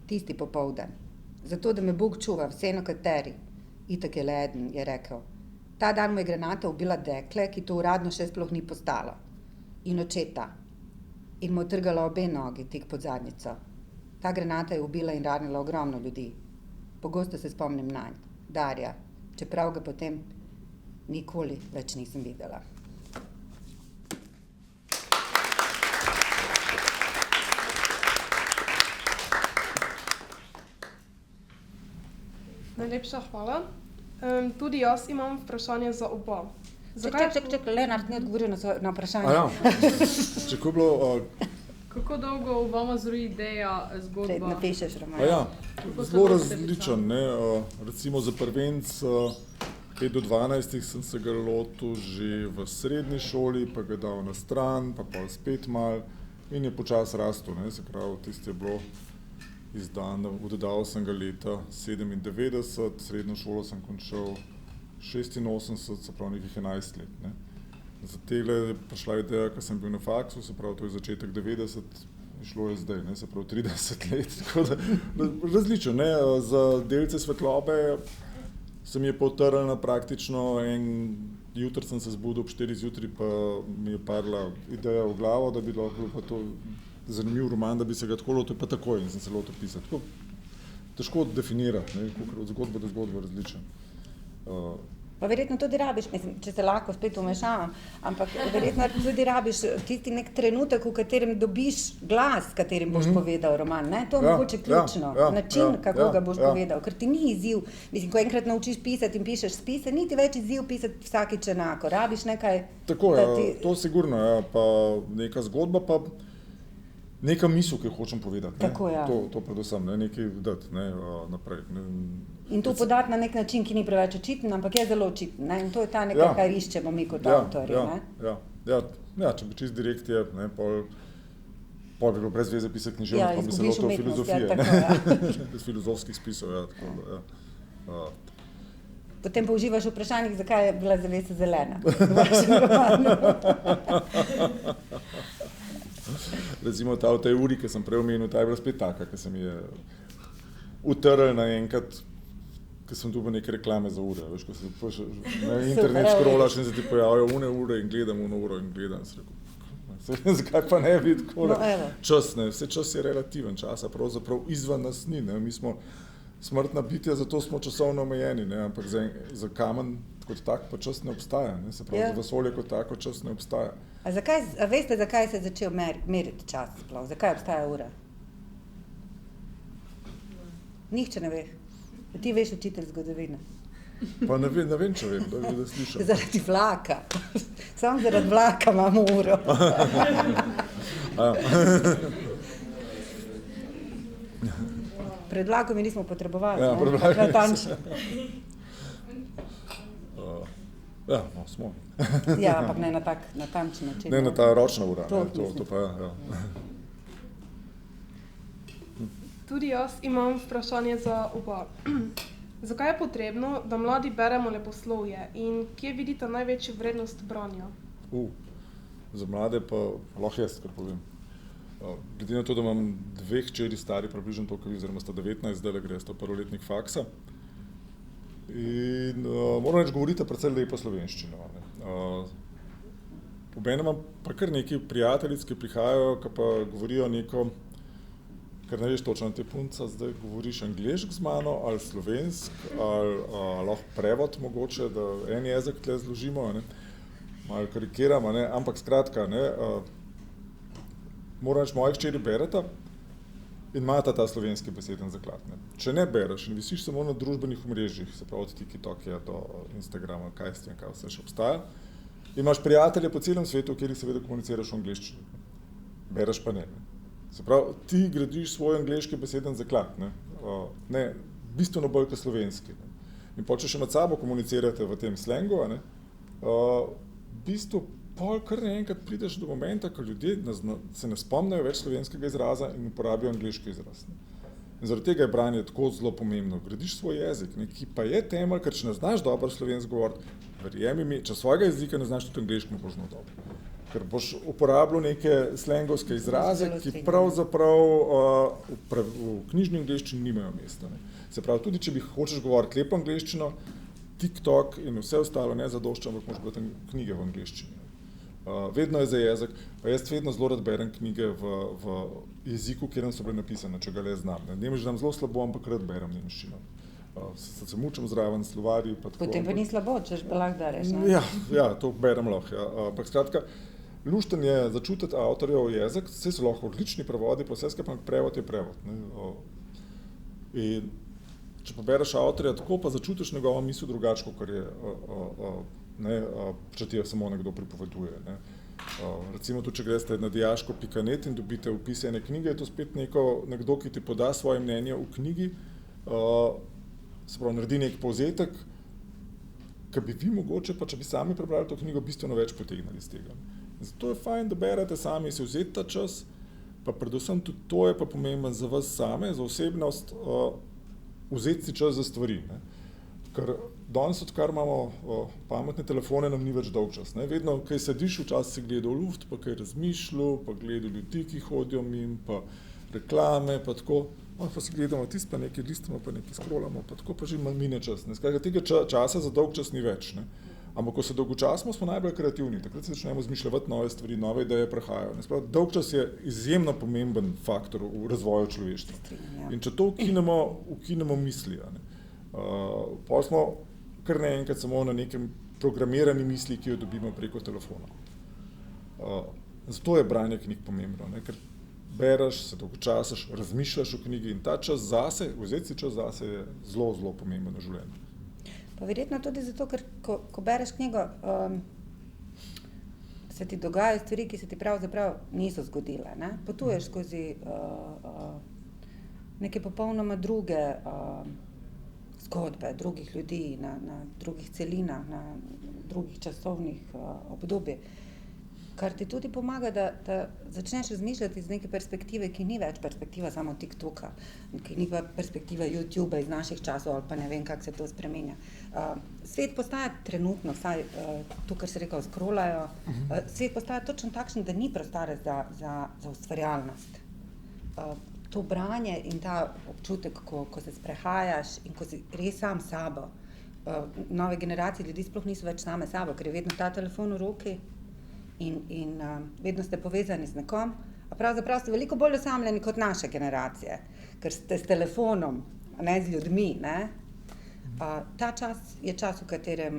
Tisti popoldan. Zato, da me Bog čuva, vseeno kateri. Itak je le eden, je rekel. Ta dan mu je granata ubila dekle, ki to uradno še sploh ni postalo. In očeta. In mu trgala obe nogi tik pod zadnjico. Ta granata je ubila in ranila ogromno ljudi. Pogosto se spomnim nanj, Darja, čeprav ga potem nikoli več nisem videla. Najlepša hvala. Tudi jaz imam vprašanje za oba. Čak, Lenart ni odgovoril na vprašanje. Ja. Kako je bilo... Kako dolgo vama zori ideja, zgodba? Napišeš roman. Ja, zelo različen. Ne? Recimo za prvenc 5 do 12 sem se ga lotil že v srednji šoli, pa ga dal na stran, pa spet mal in je počas rastel. Se pravi, tisto je bilo izdan, oddal sem ga leta 97, srednjo šolo sem končal 86, se pravi nekih 11 let. Ne. Za tele je prišla ideja, ko sem bil na faksu, se pravi, to je začetek 90, šlo je zdaj, se pravi 30 let, tako da različno, ne, za delce svetlobe se mi je potrla praktično jutr sem se zbudil ob 4 zjutraj, pa mi je padla ideja v glavo, da bi lahko pa to zanimiv roman, da bi se ga tako lotil, pa takoj in sem se lotil pisati. Tako težko definirati, ne, od zgodbe do zgodbe različen. Pa verjetno tudi rabiš, mislim, če se lahko spet vmešavam, ampak verjetno tudi rabiš tisti nek trenutek, v katerem dobiš glas, s katerim boš povedal roman, ne? To je mogoče ključno, način, kako ga boš povedal, ker ti ni izziv, mislim, ko enkrat naučiš pisati in pišeš spise, ni ti več izziv pisati vsakič enako, rabiš nekaj... Tako je, to sigurno, pa neka zgodba, pa neka misel, ki jo hočem povedati, ne? Tako, ja. To predvsem, ne? Nekaj dati, ne? Naprej. Ne? In to podati na nek način, ki ni preveč očiten, ampak je zelo očiten, ne? In to je ta nekaj, kar iščemo mi kot avtorji, ne? Ja, če bi čist direkt je, ne, pol bi bilo brez veze pisati književnost, pa bi se lotil filozofije, ne? Bez filozofskih spisov, tako da, Potem pa uživaš v vprašanjih, zakaj je bila zavesa zelena v vašem romanu. Recimo v tej uri, ki sem prej omenil, ta je bila spet taka, ki se mi je utrl naenkrat, ko sem dobil neke reklame za ure, veš, ko se na internet scrollaš in se ti pojavijo une ure in gledam uno uro in gledam, se rekel, zakaj pa ne bi tako, čas, ne, vse čas je relativen čas, a pravzaprav izven nas ni, ne, mi smo smrtna bitja, zato smo časovno omejeni, ne, ampak za kamen kot tak pa čas ne obstaja, ne, se pravi, za vesolje kot tako čas ne obstaja. A veste, zakaj se je začel meriti čas sploh? Zakaj obstaja ura? Nihče ne ve. Ti veš, učitelj zgodovine. Pa ne vem, če vem, da slišam. Zaradi vlaka. Samo zaradi vlaka imamo uro. Pred vlakom mi nismo potrebovali, natančno. Ja, no, smo. Ja, ampak ne na tak natančen način. Ne na ta ročna ura, to pa ja. Tudi jaz imam vprašanje za oba. Zakaj je potrebno, da mladi beremo leposlovje in kje vidite največjo vrednost branja? Za mlade pa lahko jaz, kar povem. Glede na to, da imam 2 hčeri stari, približno toliko, oziroma sta 19, zdaj gre, sta prvoletnik faksa. In moram reči, govorite predvsem lepo slovenščino. Obenem imam pa kar nekaj prijateljic, ki prihajajo, ki pa govorijo neko, ker ne veš točno, te punca, zdaj govoriš anglešk z mano, ali slovensk, ali lahko prevod mogoče, da en jezik tle zložimo, ne? Malo karikiramo, ne? Ampak skratka, ne? Moram reči, moji hčeri bereta in imata ta slovenski beseden zaklad. Ne? Če ne bereš in visiš samo na družbenih omrežjih, se pravi od TikToka do Instagrama, kaj vse še obstaja, imaš prijatelje po celem svetu, v katerih seveda komuniciraš v angleščini. Bereš pa ne. Se pravi, ti gradiš svoj angleški beseden zaklad, ne, bistveno bolj kot slovenski. Ne? In če še med sabo komunicirate v tem slengu, ne, v bistvu pol kar naenkrat prideš do momenta, ko ljudje se ne spomnijo več slovenskega izraza in uporabijo angleški izraz. Ne? In zaradi tega je branje tako zelo pomembno. Gradiš svoj jezik, ne, ki pa je temelj, ker če ne znaš dobro slovensko govoriti, verjemi mi, če svojega jezika ne znaš, tudi angleško ne boš znal dobro. Ker boš uporabljal neke slengovske izraze, ki pravzaprav v knjižni angleščini nimajo mesta. Ne. Se pravi, tudi če bi hočeš govoriti lepo angleščino, TikTok in vse ostalo ne zadošča, ampak moraš brati knjige v angleščini. Vedno je za jezik, pa jaz vedno zelo rad berem knjige v jeziku, kjer so bile napisane, če ga le znam. Nemščino znam zelo slabo, ampak rad berem nemščino. Se mučim zraven, slovarji pa tako. Potem pa ni slabo, češ pa lahko dareš, ne? Ja, to berem lahko, ja. Ampak skratka, lušten je začutiti avtorjev jezik, vse so lahko odlični prevodi, pa vse skupaj prevod je prevod. Ne? In če pa bereš avtorja tako, pa začutiš njegovo misel drugače, kot je, če ti jo samo nekdo pripoveduje. Ne? Recimo tudi, če greste na dijaško.net in dobite opis ene knjige, je to spet nekdo, ki ti poda svoje mnenje v knjigi, se pravi, naredi nek povzetek, ki bi vi mogoče, pa če bi sami prebrali to knjigo, bistveno več potegnili iz tega. Zato je fajn, da berete sami, si vzeti ta čas, pa predvsem tudi to je pa pomembno za vas same, za osebnost, vzeti si čas za stvari. Ne? Ker danes, odkar imamo pametne telefone, nam ni več dolgčas. Vedno, kaj sediš, včasih si gledal v luft, pa kaj razmišljal, pa gledal ljudi, ki hodijo mimo, pa reklame, pa tako. Pa si gledamo tisto, pa nekaj listamo, pa nekaj scrollamo, pa tako pa že mine čas. Skratka, tega časa za dolgčas ni več. Ampak ko se dolgočasimo, smo najbolj kreativni. Takrat se začnemo izmišljati nove stvari, nove ideje prihajajo. Dolgčas je izjemno pomemben faktor v razvoju človeštva. In če to ukinemo misli, pol smo kar naenkrat samo na nekem programirani misli, ki jo dobimo preko telefona. Zato je branje knjig pomembno, ker bereš, se dolgočasiš, razmišljaš o knjigi in ta čas zase, vzeti si čas zase je zelo, zelo pomemben v življenju. Pa verjetno tudi zato, ker ko bereš knjigo, se ti dogajajo stvari, ki se ti pravzaprav niso zgodile. Potuješ skozi neke popolnoma druge zgodbe, drugih ljudi, na drugih celinah, na drugih časovnih obdobjih. Kar ti tudi pomaga, da začneš razmišljati iz neke perspektive, ki ni več perspektiva samo TikToka, ki ni pa perspektiva YouTubea iz naših časov, ali pa ne vem, kako se to spremenja. Svet postaja trenutno, vsaj to, kar si rekel, scrollajo, svet postaja točno takšen, da ni prostora za ustvarjalnost. To branje in ta občutek, ko se sprehajaš in ko si res sam s sabo, nove generacije ljudi sploh niso več same s sabo, ker je vedno ta telefon v roki, in vedno ste povezani z nekom, a pravzaprav ste veliko bolj osamljeni kot naše generacije, ker ste s telefonom, ne z ljudmi. Ta čas je čas, v katerem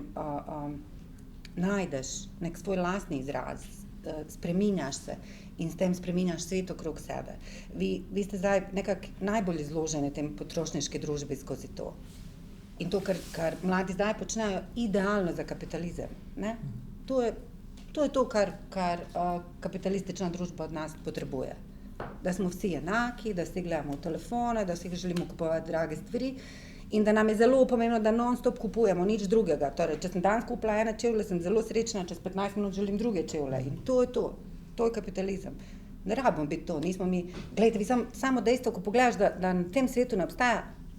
najdeš nek svoj lastni izraz, spreminjaš se in s tem spreminjaš svet okrog sebe. Vi ste zdaj nekako najbolj izloženi tem potrošniški družbi skozi to. In to, kar mladi zdaj počnejo, idealno za kapitalizem. To je to, kar kapitalistična družba od nas potrebuje. Da smo vsi enaki, da si gledamo v telefone, da si želimo kupovati drage stvari in da nam je zelo pomembno, da non-stop kupujemo nič drugega. Torej, če sem danes kupila ene čevlje, sem zelo srečna, čez 15 minut želim druge čevlje. In to je to. To je kapitalizem. Ne rabimo biti to. Nismo mi... Glejte, vi samo dejstvo, ko pogledaš, da na tem svetu ne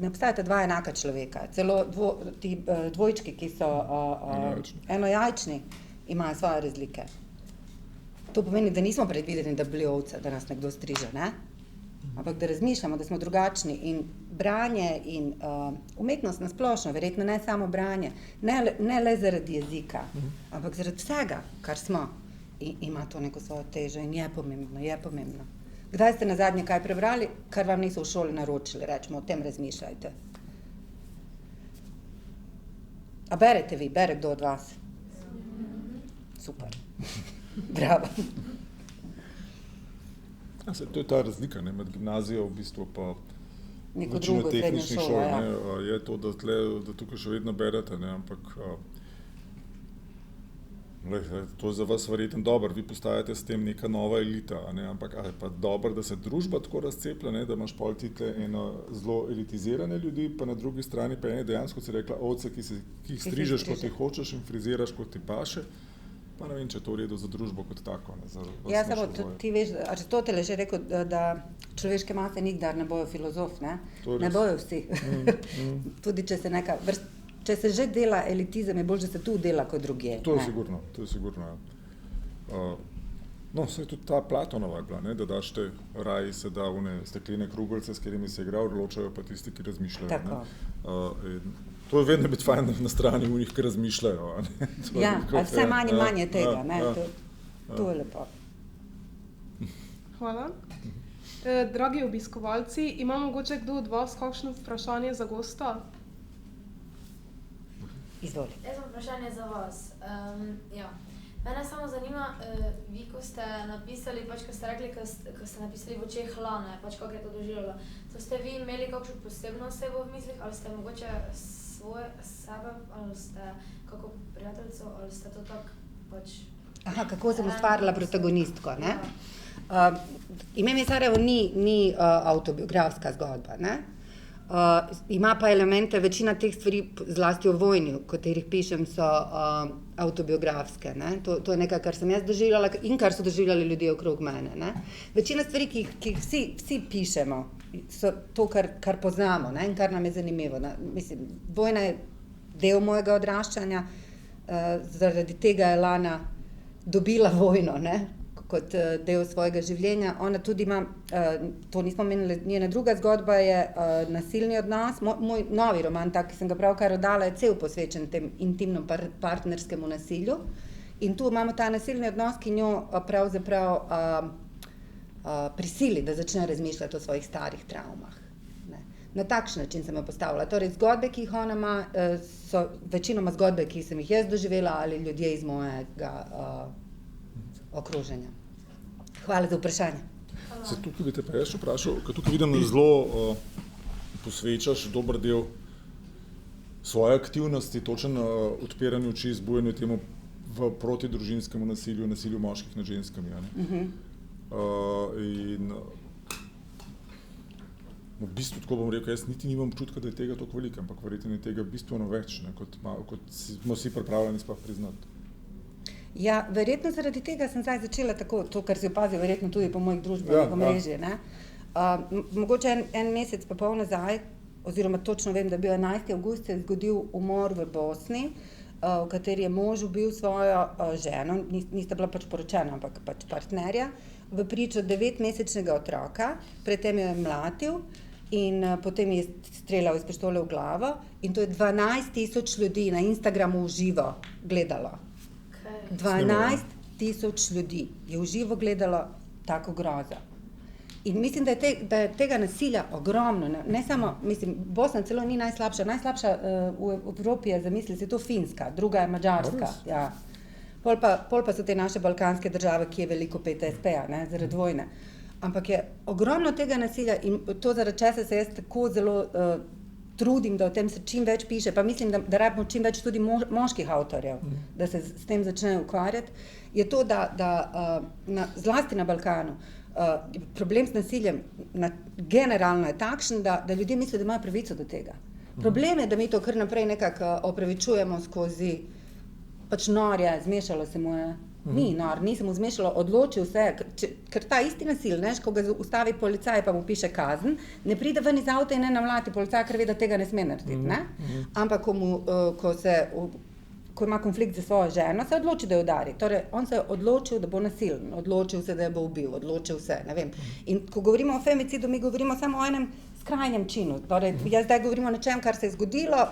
obstajata dva enaka človeka. Celo ti dvojčki, ki so enojajčni, imajo svoje razlike. To pomeni, da nismo predvideni, da bili ovce, da nas nekdo striže, ampak da razmišljamo, da smo drugačni in branje in umetnost na splošno, verjetno ne samo branje, ne le zaradi jezika, ampak zaradi vsega, kar smo, ima to neko svojo težo in je pomembno. Kdaj ste nazadnje kaj prebrali, kar vam niso v šoli naročili, rečemo, o tem razmišljajte. A berete vi, bere kdo od vas? Super. Bravo. To je ta razlika med gimnazijo v bistvu pa večino tehničnih šol. Je to, da tukaj še vedno berete, ampak to je za vas verjetno dobro, vi postajate s tem neka nova elita, ampak je pa dobro, da se družba tako razceplja, da imaš pol title eno zelo elitizirane ljudi, pa na drugi strani pa ene dejansko, si rekla, ovce, ki jih strižeš, kot ti hočeš in friziraš, kot ti paše. Pa ne vem, če je to v redu za družbo kot tako. Ja, samo ti veš, Aristotel je že rekel, da človeške mase nikdar ne bojo filozof, ne bojo vsi. Tudi če se če se že dela elitizem, je bolj, že se tu dela kot drugje. To je sigurno. No, saj tudi ta Platonova je bila, da daš te raji, se da une steklene krugljce, s katerimi se igra, odločajo pa tisti, ki razmišljajo. Tako. To je vedno biti fajn na strani unih, ki razmišljajo. Ja, vse manje tega, to je lepo. Hvala. Dragi obiskovalci, ima mogoče kdo od vas kakšno vprašanje za gosta? Izvoli. Jaz imam vprašanje za vas. Mene samo zanima, vi, ko ste napisali, ko ste rekli, ko ste napisali v očeh lane, kako je to doživljalo, so ste vi imeli kakšno posebno osebo v mislih, ali ste mogoče svoje sebe, ali ste kako prijateljco, ali ste to tako Aha, kako sem ustvarila protagonistko, Ime mi Sarajevo ni avtobiografska zgodba, ima pa elemente, večina teh stvari, zlasti o vojni, v katerih pišem, so avtobiografske. To je nekaj, kar sem jaz doživljala in kar so doživljali ljudje okrog mene. Večina stvari, ki jih vsi pišemo, so to, kar poznamo in kar nam je zanimivo. Mislim, vojna je del mojega odraščanja. Zaradi tega je Lana dobila vojno, ne, kot del svojega življenja. Ona tudi ima, to nismo menili, njena druga zgodba je nasilni odnos. Moj novi roman, tak, ki sem ga pravkar oddala, je cel posvečen tem intimno partnerskemu nasilju. In tu imamo ta nasilni odnos, ki njo pravzaprav prisili, da začne razmišljati o svojih starih travmah. Ne. Na takšen način sem jo postavila. Torej, zgodbe, ki jih ona ima, so večinoma zgodbe, ki sem jih jaz doživela ali ljudje iz mojega okroženja. Hvala za vprašanje. Se tukaj bi te pa jaz vprašal, ker tukaj vidim, da zelo posvečaš dober del svoje aktivnosti, točen odpiranju oči, zbujanju temu v protidružinskemu nasilju, nasilju moških nad ženskami. In v bistvu, tako bom rekel, jaz niti nimam občutka, da je tega toliko veliko, ampak verjetno je tega bistveno več, ne, kot smo vsi pripravljeni sploh priznati. Ja, verjetno zaradi tega sem zdaj začela tako, to, kar si opazil, verjetno tudi po mojih družbenih omrežjih. Mogoče en mesec pa pol nazaj, oziroma točno vem, da je bil 11. avgust, se je zgodil umor v Bosni, v kateri je mož ubil svojo ženo, nista bila pač poročena, ampak pač partnerja, v pričo 9-mesečnega otroka, predtem jo je mlatil in potem je streljal iz pištole v glavo in to je 12,000 ljudi na Instagramu v živo gledalo. 12,000 ljudi je v živo gledalo tako grozo. In mislim, da je tega nasilja ogromno. Ne samo, mislim, Bosna celo ni najslabša. Najslabša v Evropi je, zamisli si, to Finska, druga je Madžarska. Ja. Pol pa so te naše balkanske države, ki je veliko PTSP-ja, ne, zaradi vojne. Ampak je ogromno tega nasilja in to zaradi česa se jaz tako zelo trudim, da o tem se čim več piše, pa mislim, da rabimo čim več tudi moških avtorjev, da se s tem začnejo ukvarjati, je to, da zlasti na Balkanu problem s nasiljem generalno je takšen, da ljudje mislijo, da imajo pravico do tega. Problem je, da mi to kar naprej nekako opravičujemo skozi pač norje, zmešalo se mu je. Ni nor, nisem mu zmešalo, odločil se, ker ta isti nasilnež, ko ga ustavi policaj pa mu piše kazen, ne pride ven iz avta in ne navlati policaj, ker ve, da tega ne sme narediti, ne? Ampak ko ima konflikt za svojo ženo, se odloči, da jo udari. Torej, on se je odločil, da bo nasilen, odločil se, da jo bo ubil, odločil se, ne vem. In ko govorimo o femicidu, mi govorimo samo o enem skrajnem činu. Torej, jaz zdaj govorimo o nečem, kar se je zgodilo,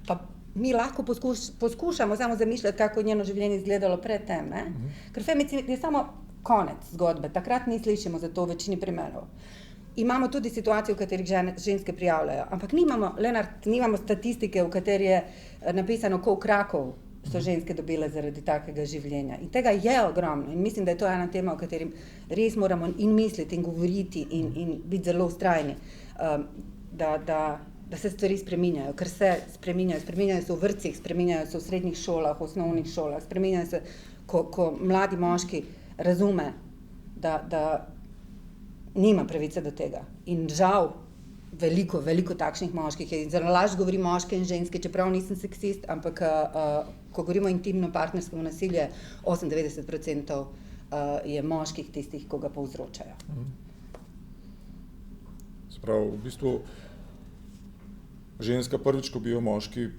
pa mi lahko poskušamo samo zamišljati, kako je njeno življenje izgledalo pred tem, ne? Ker femicid je samo konec zgodbe, takrat ni slišimo za to v večini primerov. Imamo tudi situacije, v katerih ženske prijavljajo, ampak nimamo statistike, v kateri je napisano, koliko rakov so ženske dobile zaradi takega življenja. In tega je ogromno in mislim, da je to ena tema, o kateri res moramo in misliti in govoriti in biti zelo vztrajni, da se stvari spreminjajo, ker se spreminjajo se v vrtcih, spreminjajo se v srednjih šolah, v osnovnih šolah, spreminjajo se, ko mladi moški razume, da nima pravice do tega. In žal, veliko takšnih moških je. Zelo lažje govorim moške in ženske, čeprav nisem seksist, ampak ko govorimo o intimno partnerskem nasilju, 98% je moških tistih, ko ga povzročajo. Se pravi, v bistvu ženska prvič, ko bi jo moški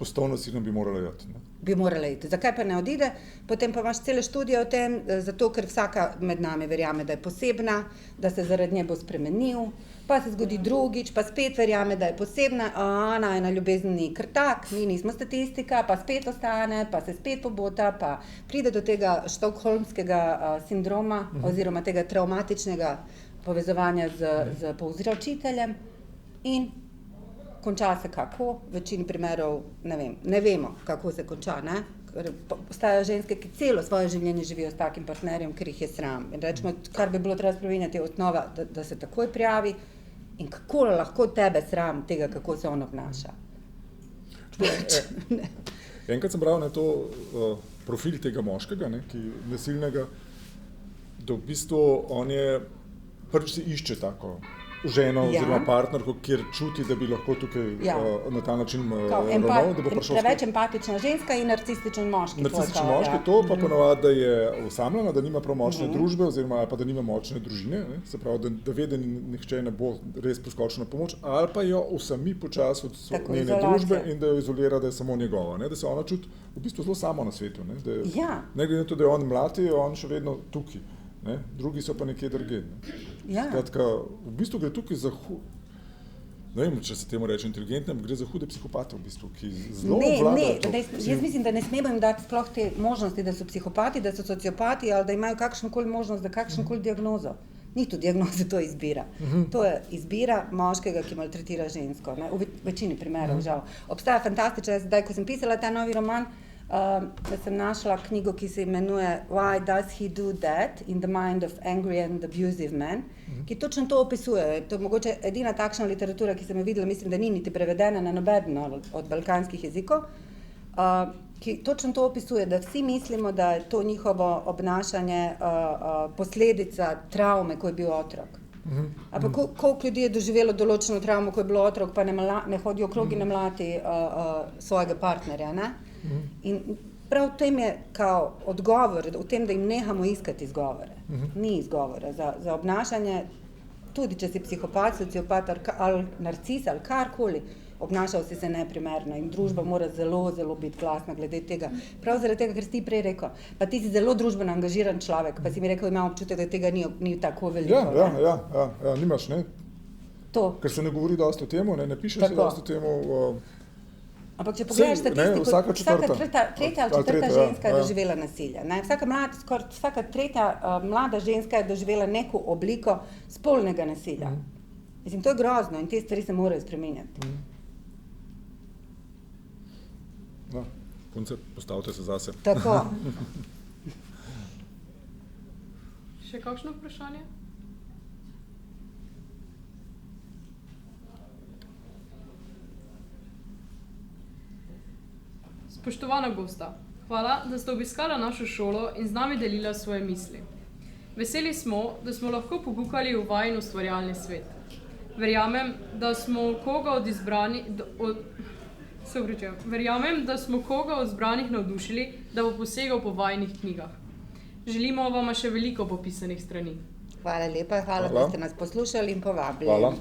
postal nasilen, bi morala iti, ne? Bi morala iti. Zakaj pa ne odide? Potem pa imaš cele študije o tem, zato ker vsaka med nami verjame, da je posebna, da se zaradi nje bo spremenil, pa se zgodi drugič, pa spet verjame, da je posebna, najina ljubezen ni kar tak, mi nismo statistika, pa spet ostane, pa se spet pobota, pa pride do tega štokholmskega sindroma oziroma tega travmatičnega povezovanja z povzročiteljem in konča se kako, v večini primerov ne vemo, kako se konča, ne? Ker obstajajo ženske, ki celo svoje življenje živijo s takim partnerjem, ker jih je sram. In rečemo, kar bi bilo treba spremenjati, je osnova, da se takoj prijavi in kako lahko tebe sram tega, kako se on obnaša. Enkrat sem bral to profil tega moškega, ne, ki nasilnega, da v bistvu on je prvič si išče tako ženo Ja. oziroma partnerko, kjer čuti, da bi lahko tukaj Ja. na ta način Kao ravnal, da bo prišel preveč empatična ženska in narcističen moški. narcističen to je kao, moški, ja. to pa ponavadi, da je osamljena, da nima prav močne družbe oziroma ali pa da nima močne družine, ne? Se pravi, da ve, da nihče ne bo res priskočil na pomoč, ali pa jo osami počasi od Tako, njene izolacija. družbe in da jo izolira, da je samo njegova, ne? Da se ona čuti v bistvu zelo sama na svetu. Ne? Da je, Ja. ne glede na to, da je on mlad, je on še vedno tukaj. Ne? Drugi so pa nekje drugje. Ne? Ja. Skratka, v bistvu gre tukaj za ne vem, če se temu reče inteligentne, gre za hude psihopate v bistvu, ki zelo vladajo to. Jaz mislim, da ne smemo jim dati sploh te možnosti, da so psihopati, da so sociopati ali da imajo kakšnokoli možnost za kakšnokoli diagnozo. Ni to diagnoza, to je izbira. To je izbira moškega, ki maltretira žensko. Ne? V večini primerov, žal. Obstaja fantastična, zdaj, ko sem pisala ta novi roman, da sem našla knjigo, ki se imenuje Why Does He Do That in the Mind of Angry and Abusive Men, ki točno to opisuje. To je mogoče edina takšna literatura, ki sem jo videla, mislim, da ni niti prevedena na nobeden od balkanskih jezikov, ki točno to opisuje, da vsi mislimo, da je to njihovo obnašanje posledica travme, ko je bil otrok. Ampak koliko ljudi je doživelo določeno travmo, ko je bilo otrok, pa ne hodi okrog in ne mlati svojega partnerja, ne? In prav v tem je kao odgovor, v tem, da jim nehamo iskati izgovore. Ni izgovora za obnašanje, tudi če si psihopat, sociopat ali narcis ali karkoli, obnašal si se neprimerno in družba mora zelo, zelo biti glasna glede tega. Prav zaradi tega, ker si ti prej rekel, pa ti si zelo družbeno angažiran človek, pa si mi rekel, imam občutek, da tega ni tako veliko. Ja, nimaš, ne? To. Ker se ne govori dosti o temu, ne piše se dosti o temu. Ampak če pogledaš statistiko, vsaka tretja ali četrta ženska je doživela nasilje. Ne? Vsaka tretja mlada ženska je doživela neko obliko spolnega nasilja. Mislim, to je grozno in te stvari se morajo spremenjati. No, punce, postavite se zase. Tako. Še kakšno vprašanje? Spoštovana gosta, hvala, da ste obiskala našo šolo in z nami delila svoje misli. Veseli smo, da smo lahko pogukali v vajin ustvarjalni svet. Verjamem, da smo koga od izbranih navdušili, da bo posegal po vajinih knjigah. Želimo vam še veliko popisanih strani. Hvala lepa, hvala, da ste nas poslušali in povabili. Hvala.